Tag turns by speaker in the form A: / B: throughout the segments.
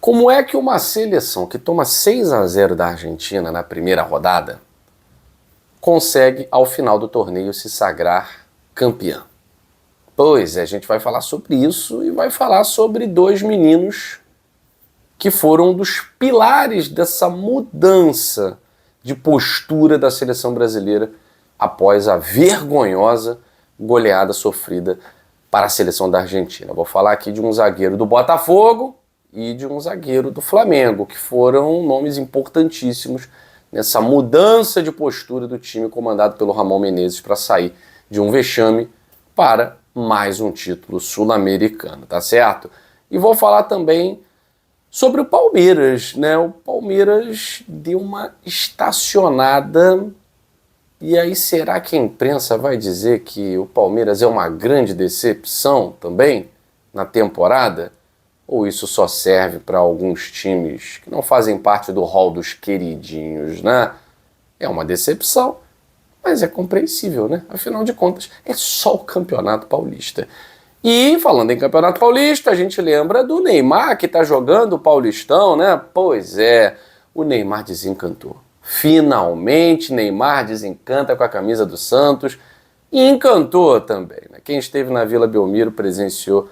A: Como é que uma seleção que toma 6-0 da Argentina na primeira rodada consegue, ao final do torneio, se sagrar campeã? Pois é, a gente vai falar sobre isso e vai falar sobre dois meninos que foram dos pilares dessa mudança de postura da seleção brasileira após a vergonhosa goleada sofrida para a seleção da Argentina. Vou falar aqui de um zagueiro do Botafogo e de um zagueiro do Flamengo, que foram nomes importantíssimos nessa mudança de postura do time comandado pelo Ramon Menezes para sair de um vexame para mais um título sul-americano, tá certo? E vou falar também sobre o Palmeiras, né? O Palmeiras deu uma estacionada. E aí, será que a imprensa vai dizer que o Palmeiras é uma grande decepção também na temporada? Ou isso só serve para alguns times que não fazem parte do hall dos queridinhos, né? É uma decepção, mas é compreensível, né? Afinal de contas, é só o Campeonato Paulista. E falando em Campeonato Paulista, a gente lembra do Neymar, que está jogando o Paulistão, né? Pois é, o Neymar desencantou. Finalmente, Neymar desencanta com a camisa do Santos e encantou também, né? Quem esteve na Vila Belmiro presenciou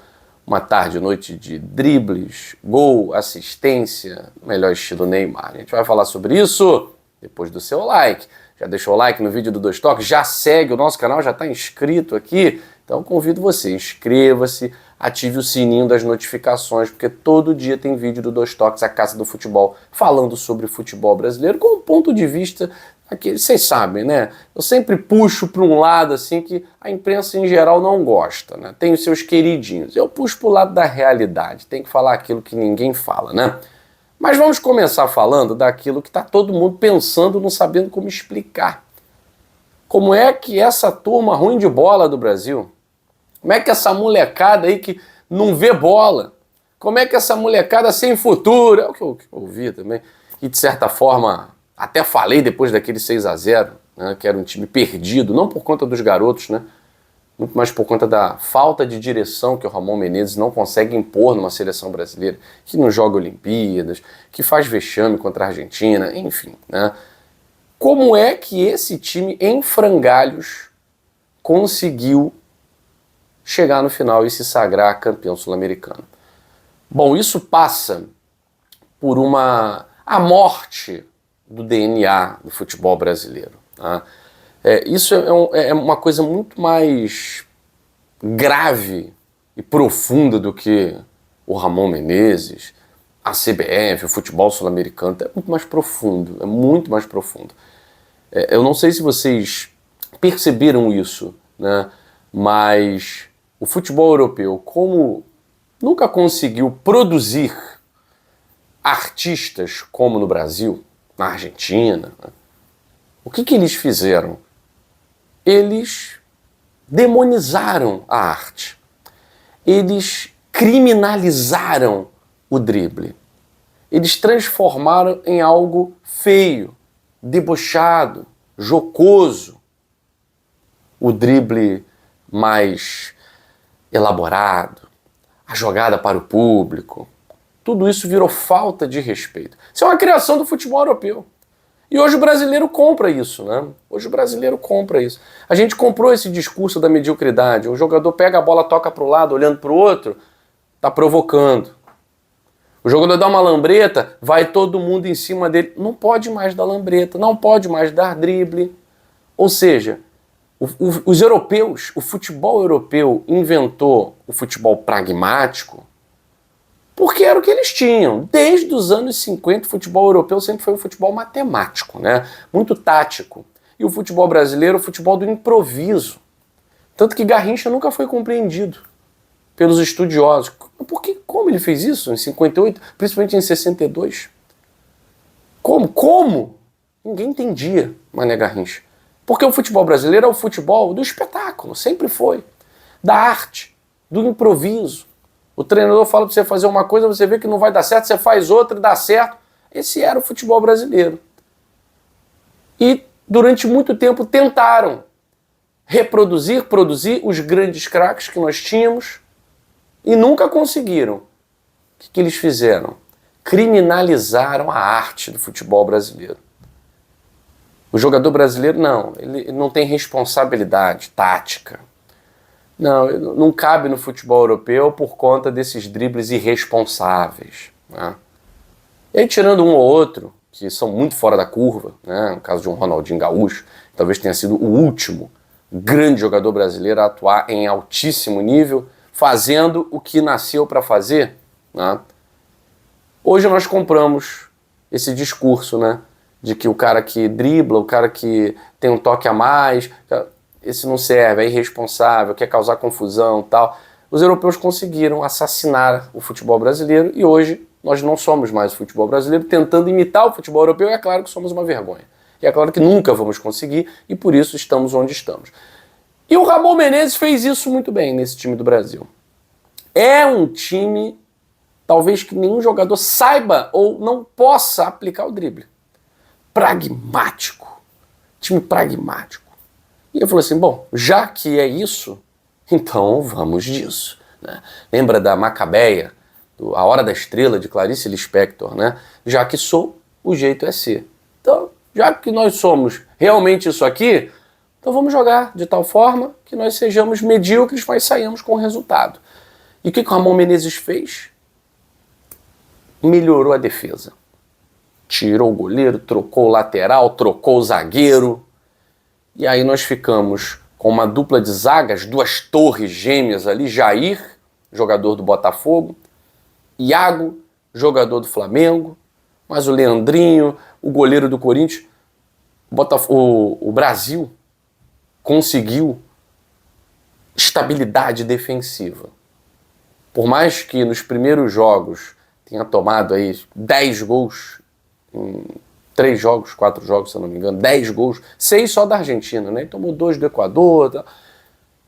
A: uma tarde e noite de dribles, gol, assistência, melhor estilo Neymar. A gente vai falar sobre isso depois do seu like. Já deixou o like no vídeo do Dois Toques? Já segue o nosso canal? Já está inscrito aqui? Então convido você, inscreva-se, ative o sininho das notificações, porque todo dia tem vídeo do Dois Toques, a Casa do Futebol, falando sobre futebol brasileiro, com um ponto de vista, aqui, vocês sabem, né? Eu sempre puxo para um lado assim que a imprensa em geral não gosta, né? Tem os seus queridinhos. Eu puxo para o lado da realidade, tem que falar aquilo que ninguém fala, né? Mas vamos começar falando daquilo que está todo mundo pensando, não sabendo como explicar. Como é que essa turma ruim de bola do Brasil, como é que essa molecada aí que não vê bola, como é que essa molecada sem futuro, é o que eu ouvi também, e de certa forma até falei depois daquele 6-0, né, que era um time perdido, não por conta dos garotos, né, muito mais por conta da falta de direção que o Ramon Menezes não consegue impor numa seleção brasileira, que não joga Olimpíadas, que faz vexame contra a Argentina, enfim, né. Como é que esse time em frangalhos conseguiu chegar no final e se sagrar campeão sul-americano? Bom, isso passa por a morte do DNA do futebol brasileiro. Tá? Isso é uma coisa muito mais grave e profunda do que o Ramon Menezes, a CBF, o futebol sul-americano. É muito mais profundo, é muito mais profundo. Eu não sei se vocês perceberam isso, né? Mas o futebol europeu, como nunca conseguiu produzir artistas como no Brasil, na Argentina, né? O que eles fizeram? Eles demonizaram a arte. Eles criminalizaram o drible. Eles transformaram em algo feio, debochado, jocoso, o drible mais elaborado, a jogada para o público. Tudo isso virou falta de respeito. Isso é uma criação do futebol europeu. E hoje o brasileiro compra isso, né? Hoje o brasileiro compra isso. A gente comprou esse discurso da mediocridade. O jogador pega a bola, toca para o lado, olhando para o outro, está provocando. O jogador dá uma lambreta, vai todo mundo em cima dele. Não pode mais dar lambreta, não pode mais dar drible. Ou seja, os europeus, o futebol europeu inventou o futebol pragmático porque era o que eles tinham. Desde os anos 50, o futebol europeu sempre foi um futebol matemático, né? Muito tático. E o futebol brasileiro, o futebol do improviso. Tanto que Garrincha nunca foi compreendido pelos estudiosos. Como ele fez isso em 58, principalmente em 62? Como? Ninguém entendia Mané Garrincha. Porque o futebol brasileiro é o futebol do espetáculo, sempre foi. Da arte, do improviso. O treinador fala para você fazer uma coisa, você vê que não vai dar certo, você faz outra e dá certo. Esse era o futebol brasileiro. E durante muito tempo tentaram produzir os grandes craques que nós tínhamos e nunca conseguiram. O que eles fizeram? criminalizaram a arte do futebol brasileiro. O jogador brasileiro, não, ele não tem responsabilidade tática. Não cabe no futebol europeu por conta desses dribles irresponsáveis, né? E aí, tirando um ou outro, que são muito fora da curva, né? No caso de um Ronaldinho Gaúcho, talvez tenha sido o último grande jogador brasileiro a atuar em altíssimo nível, fazendo o que nasceu para fazer, né? Hoje nós compramos esse discurso, né, de que o cara que dribla, o cara que tem um toque a mais, esse não serve, é irresponsável, quer causar confusão e tal. Os europeus conseguiram assassinar o futebol brasileiro e hoje nós não somos mais o futebol brasileiro, tentando imitar o futebol europeu, e é claro que somos uma vergonha. E é claro que nunca vamos conseguir e por isso estamos onde estamos. E o Ramon Menezes fez isso muito bem nesse time do Brasil. É um time, talvez que nenhum jogador saiba ou não possa aplicar o drible. Pragmático. Time pragmático. E eu falei assim, bom, já que é isso, então vamos disso, né? Lembra da Macabeia, A Hora da Estrela, de Clarice Lispector, né? Já que sou, o jeito é ser. Então, já que nós somos realmente isso aqui, então vamos jogar de tal forma que nós sejamos medíocres, mas saímos com o resultado. E o que o Ramon Menezes fez? Melhorou a defesa. Tirou o goleiro, trocou o lateral, trocou o zagueiro. E aí nós ficamos com uma dupla de zagas, duas torres gêmeas ali, Jair, jogador do Botafogo, Iago, jogador do Flamengo, mas o Leandrinho, o goleiro do Corinthians. O Brasil conseguiu estabilidade defensiva. Por mais que nos primeiros jogos tenha tomado aí 10 gols, em 3 jogos, 4 jogos, se eu não me engano, 10 gols, 6 só da Argentina, né? Tomou 2 do Equador.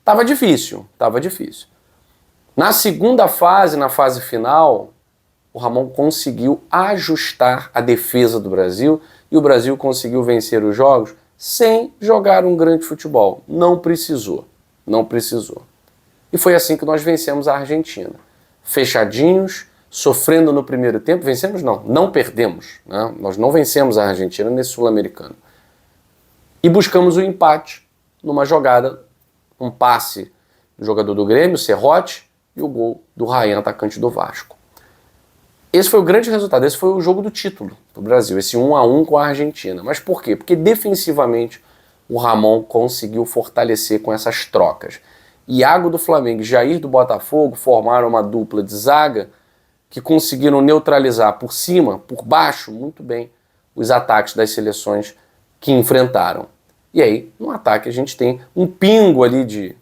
A: Tava difícil. Na segunda fase, na fase final, o Ramon conseguiu ajustar a defesa do Brasil e o Brasil conseguiu vencer os jogos sem jogar um grande futebol. Não precisou. E foi assim que nós vencemos a Argentina. Fechadinhos, sofrendo no primeiro tempo. Vencemos não perdemos, né? Nós não vencemos a Argentina nesse Sul-Americano. E buscamos o empate numa jogada, um passe do jogador do Grêmio, Serrote, e o gol do Rayan, atacante do Vasco. Esse foi o grande resultado, esse foi o jogo do título do Brasil, esse 1-1 com a Argentina. Mas por quê? Porque defensivamente o Ramon conseguiu fortalecer com essas trocas. Iago do Flamengo e Jair do Botafogo formaram uma dupla de zaga que conseguiram neutralizar por cima, por baixo, muito bem, os ataques das seleções que enfrentaram. E aí, no ataque, a gente tem um pingo ali de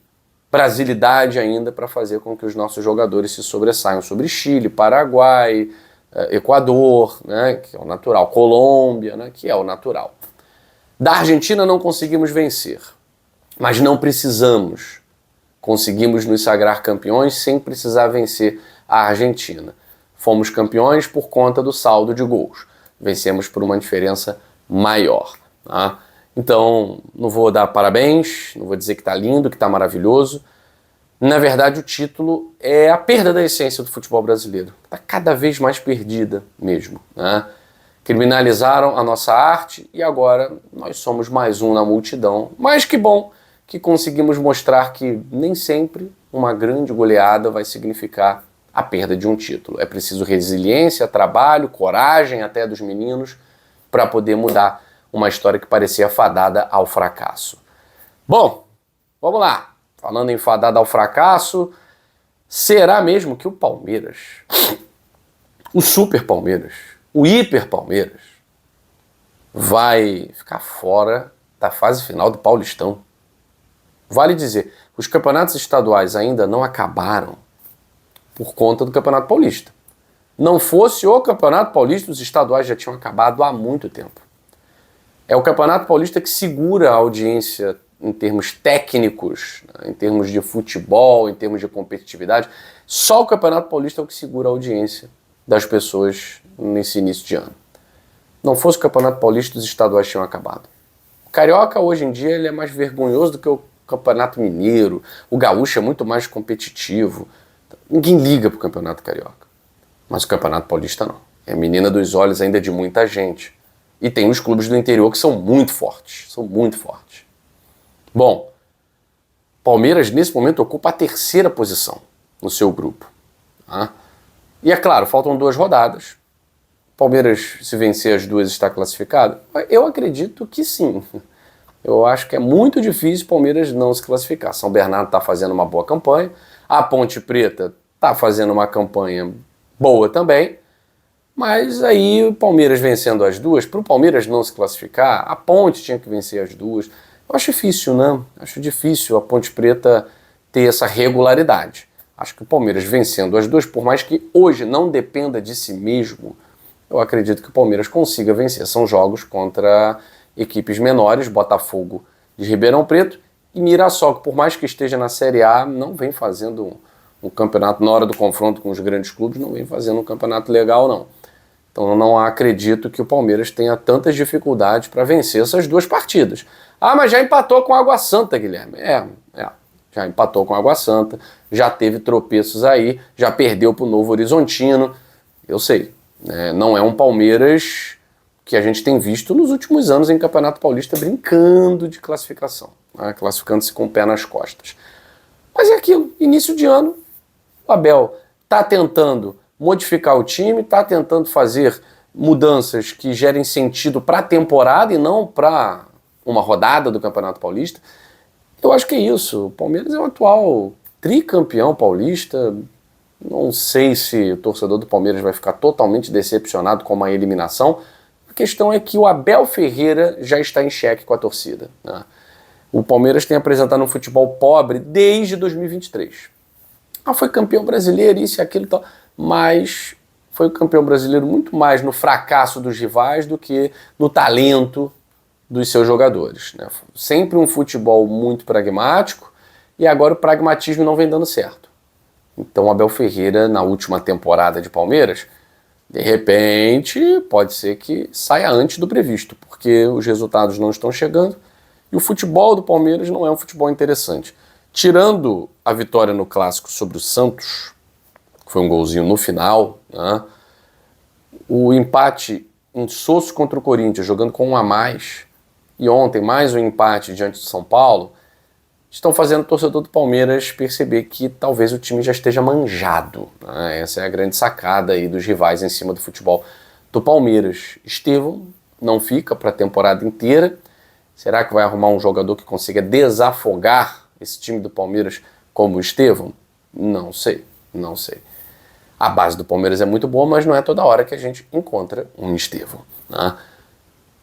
A: brasilidade ainda para fazer com que os nossos jogadores se sobressaiam sobre Chile, Paraguai, Equador, né, que é o natural, Colômbia, né, que é o natural. Da Argentina não conseguimos vencer, mas não precisamos. Conseguimos nos sagrar campeões sem precisar vencer a Argentina. Fomos campeões por conta do saldo de gols. Vencemos por uma diferença maior, tá? Então, não vou dar parabéns, não vou dizer que está lindo, que está maravilhoso. Na verdade, o título é a perda da essência do futebol brasileiro. Está cada vez mais perdida mesmo, né? Criminalizaram a nossa arte e agora nós somos mais um na multidão. Mas que bom que conseguimos mostrar que nem sempre uma grande goleada vai significar a perda de um título. É preciso resiliência, trabalho, coragem até dos meninos para poder mudar uma história que parecia fadada ao fracasso. Bom, vamos lá. Falando em fadada ao fracasso, será mesmo que o Palmeiras, o Super Palmeiras, o Hiper Palmeiras, vai ficar fora da fase final do Paulistão? Vale dizer, os campeonatos estaduais ainda não acabaram por conta do Campeonato Paulista. Não fosse o Campeonato Paulista, os estaduais já tinham acabado há muito tempo. É o Campeonato Paulista que segura a audiência em termos técnicos, né, em termos de futebol, em termos de competitividade. Só o Campeonato Paulista é o que segura a audiência das pessoas nesse início de ano. Não fosse o Campeonato Paulista, os estaduais tinham acabado. O Carioca, hoje em dia, ele é mais vergonhoso do que o Campeonato Mineiro. O Gaúcho é muito mais competitivo. Ninguém liga pro Campeonato Carioca. Mas o Campeonato Paulista não. É a menina dos olhos ainda de muita gente. E tem os clubes do interior que são muito fortes. São muito fortes. Bom, Palmeiras nesse momento ocupa a terceira posição no seu grupo. Tá? E é claro, faltam 2 rodadas. Palmeiras, se vencer as 2, está classificado? Eu acredito que sim. Eu acho que é muito difícil o Palmeiras não se classificar. São Bernardo está fazendo uma boa campanha. A Ponte Preta está fazendo uma campanha boa também. Mas aí o Palmeiras vencendo as 2, para o Palmeiras não se classificar, a Ponte tinha que vencer as 2. Eu acho difícil, né? Acho difícil a Ponte Preta ter essa regularidade. Acho que o Palmeiras vencendo as 2, por mais que hoje não dependa de si mesmo, eu acredito que o Palmeiras consiga vencer. São jogos contra equipes menores, Botafogo de Ribeirão Preto e Mirassol, que por mais que esteja na Série A, não vem fazendo um campeonato, na hora do confronto com os grandes clubes, não vem fazendo um campeonato legal, não. Então eu não acredito que o Palmeiras tenha tantas dificuldades para vencer essas 2 partidas. Ah, mas já empatou com a Água Santa, Guilherme. Já empatou com a Água Santa, já teve tropeços aí, já perdeu para o Novo Horizontino. Eu sei, né? Não é um Palmeiras que a gente tem visto nos últimos anos em Campeonato Paulista brincando de classificação, né? Classificando-se com o pé nas costas. Mas é aquilo, início de ano, o Abel está tentando modificar o time, está tentando fazer mudanças que gerem sentido para a temporada e não para uma rodada do Campeonato Paulista. Eu acho que é isso. O Palmeiras é o atual tricampeão paulista. Não sei se o torcedor do Palmeiras vai ficar totalmente decepcionado com uma eliminação. A questão é que o Abel Ferreira já está em xeque com a torcida, né? O Palmeiras tem apresentado um futebol pobre desde 2023. Foi campeão brasileiro, isso e aquilo e tal, mas foi campeão brasileiro muito mais no fracasso dos rivais do que no talento dos seus jogadores, né? Sempre um futebol muito pragmático e agora o pragmatismo não vem dando certo. Então o Abel Ferreira, na última temporada de Palmeiras, de repente pode ser que saia antes do previsto, porque os resultados não estão chegando e o futebol do Palmeiras não é um futebol interessante. Tirando a vitória no Clássico sobre o Santos, que foi um golzinho no final, né? O empate insosso contra o Corinthians, jogando com 1 a mais, e ontem mais um empate diante do São Paulo, estão fazendo o torcedor do Palmeiras perceber que talvez o time já esteja manjado, né? Essa é a grande sacada aí dos rivais em cima do futebol do Palmeiras. Estevão não fica para a temporada inteira. Será que vai arrumar um jogador que consiga desafogar esse time do Palmeiras como o Estevão? Não sei. A base do Palmeiras é muito boa, mas não é toda hora que a gente encontra um Estevão, né?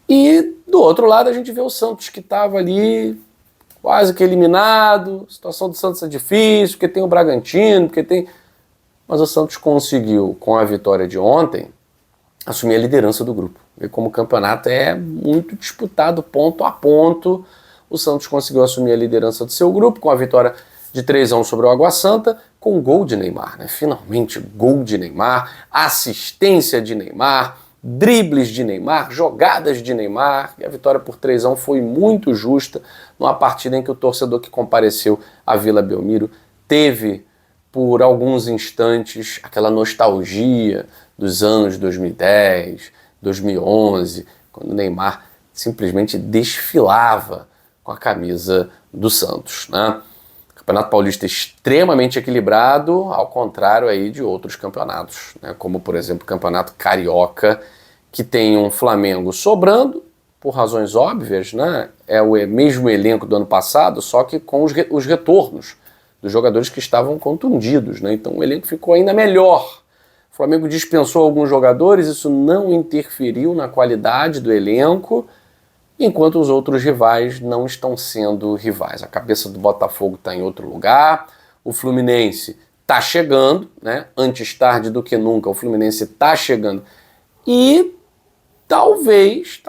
A: E do outro lado a gente vê o Santos, que estava ali quase que eliminado. A situação do Santos é difícil, porque tem o Bragantino, mas o Santos conseguiu, com a vitória de ontem, assumir a liderança do grupo. E como o campeonato é muito disputado ponto a ponto, o Santos conseguiu assumir a liderança do seu grupo com a vitória de 3-1 sobre o Água Santa, com gol de Neymar, né? Finalmente gol de Neymar, assistência de Neymar, dribles de Neymar, jogadas de Neymar, e a vitória por 3-1 foi muito justa, numa partida em que o torcedor que compareceu à Vila Belmiro teve, por alguns instantes, aquela nostalgia dos anos 2010, 2011, quando o Neymar simplesmente desfilava com a camisa do Santos, né? Campeonato Paulista extremamente equilibrado, ao contrário aí de outros campeonatos, né? Como, por exemplo, o Campeonato Carioca, que tem um Flamengo sobrando, por razões óbvias, né? É o mesmo elenco do ano passado, só que com os retornos dos jogadores que estavam contundidos, né? Então o elenco ficou ainda melhor. O Flamengo dispensou alguns jogadores, isso não interferiu na qualidade do elenco, enquanto os outros rivais não estão sendo rivais. A cabeça do Botafogo está em outro lugar, o Fluminense está chegando, né? Antes tarde do que nunca, o Fluminense está chegando e talvez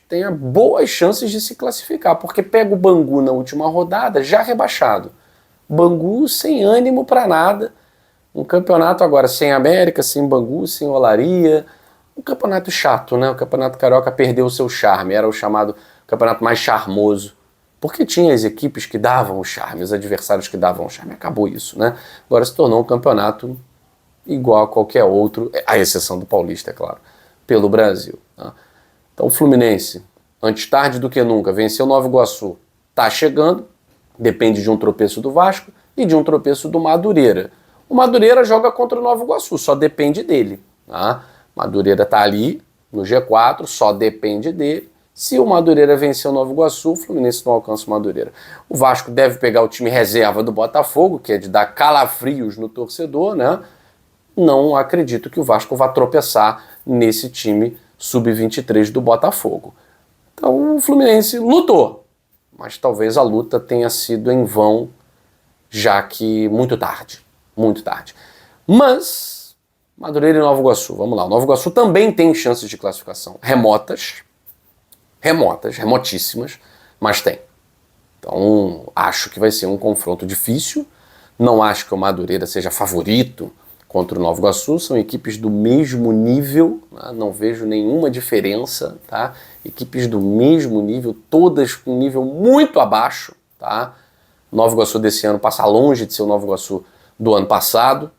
A: tenha boas chances de se classificar, porque pega o Bangu na última rodada, já rebaixado. Bangu sem ânimo para nada, um campeonato agora sem América, sem Bangu, sem Olaria, um campeonato chato, né? O Campeonato Carioca perdeu o seu charme, era o chamado campeonato mais charmoso, porque tinha as equipes que davam o charme, os adversários que davam o charme, acabou isso, né? Agora se tornou um campeonato igual a qualquer outro, à exceção do Paulista, é claro, pelo Brasil. Tá? Então o Fluminense, antes tarde do que nunca, venceu Nova Iguaçu, está chegando, depende de um tropeço do Vasco e de um tropeço do Madureira. O Madureira joga contra o Nova Iguaçu, só depende dele. Tá? Madureira está ali no G4, só depende dele. Se o Madureira vencer o Nova Iguaçu, o Fluminense não alcança o Madureira. O Vasco deve pegar o time reserva do Botafogo, que é de dar calafrios no torcedor, né? Não acredito que o Vasco vá tropeçar nesse time sub-23 do Botafogo. Então o Fluminense lutou, mas talvez a luta tenha sido em vão, já que muito tarde. Mas Madureira e Nova Iguaçu, vamos lá. O Nova Iguaçu também tem chances de classificação remotíssimas, mas tem. Então, acho que vai ser um confronto difícil. Não acho que o Madureira seja favorito contra o Nova Iguaçu. São equipes do mesmo nível, né? Não vejo nenhuma diferença, tá? Equipes do mesmo nível, todas com um nível muito abaixo, tá? O Nova Iguaçu desse ano passa longe de ser o Nova Iguaçu do ano passado.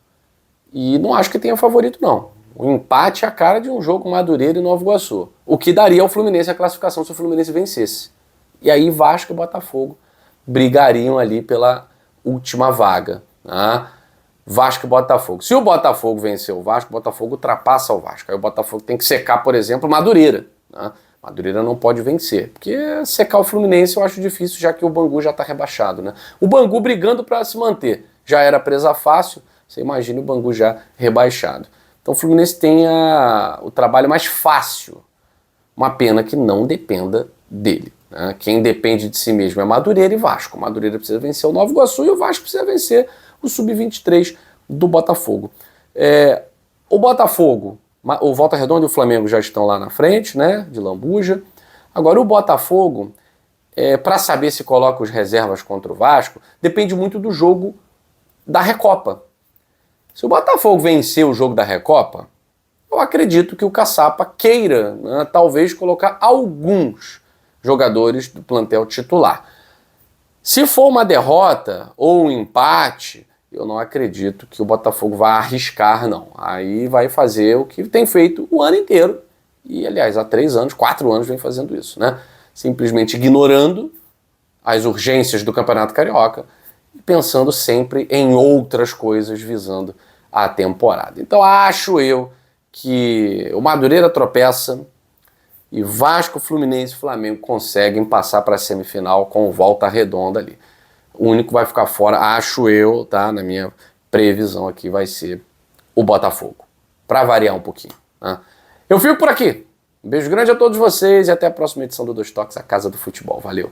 A: E não acho que tenha favorito, não. O empate é a cara de um jogo Madureira e Nova Iguaçu. O que daria ao Fluminense a classificação se o Fluminense vencesse. E aí Vasco e Botafogo brigariam ali pela última vaga. Tá? Vasco e Botafogo. Se o Botafogo vencer o Botafogo ultrapassa o Vasco. Aí o Botafogo tem que secar, por exemplo, Madureira. Tá? Madureira não pode vencer. Porque secar o Fluminense eu acho difícil, já que o Bangu já está rebaixado. Né? O Bangu brigando para se manter. Já era presa fácil. Você imagina o Bangu já rebaixado. Então o Fluminense tem o trabalho mais fácil. Uma pena que não dependa dele. Né? Quem depende de si mesmo é Madureira e Vasco. O Madureira precisa vencer o Nova Iguaçu e o Vasco precisa vencer o Sub-23 do Botafogo. O Botafogo, o Volta Redonda e o Flamengo já estão lá na frente, né, de lambuja. Agora o Botafogo, para saber se coloca os reservas contra o Vasco, depende muito do jogo da Recopa. Se o Botafogo vencer o jogo da Recopa, eu acredito que o Caçapa queira, né, talvez colocar alguns jogadores do plantel titular. Se for uma derrota ou um empate, eu não acredito que o Botafogo vá arriscar, não. Aí vai fazer o que tem feito o ano inteiro. E, aliás, há 4 anos vem fazendo isso, né? Simplesmente ignorando as urgências do Campeonato Carioca e pensando sempre em outras coisas visando a temporada. Então acho eu que o Madureira tropeça e Vasco, Fluminense e Flamengo conseguem passar para a semifinal com Volta Redonda ali. O único que vai ficar fora, acho eu, tá? Na minha previsão aqui, vai ser o Botafogo. Para variar um pouquinho. Né? Eu fico por aqui. Um beijo grande a todos vocês e até a próxima edição do Dois Toques, a Casa do Futebol. Valeu!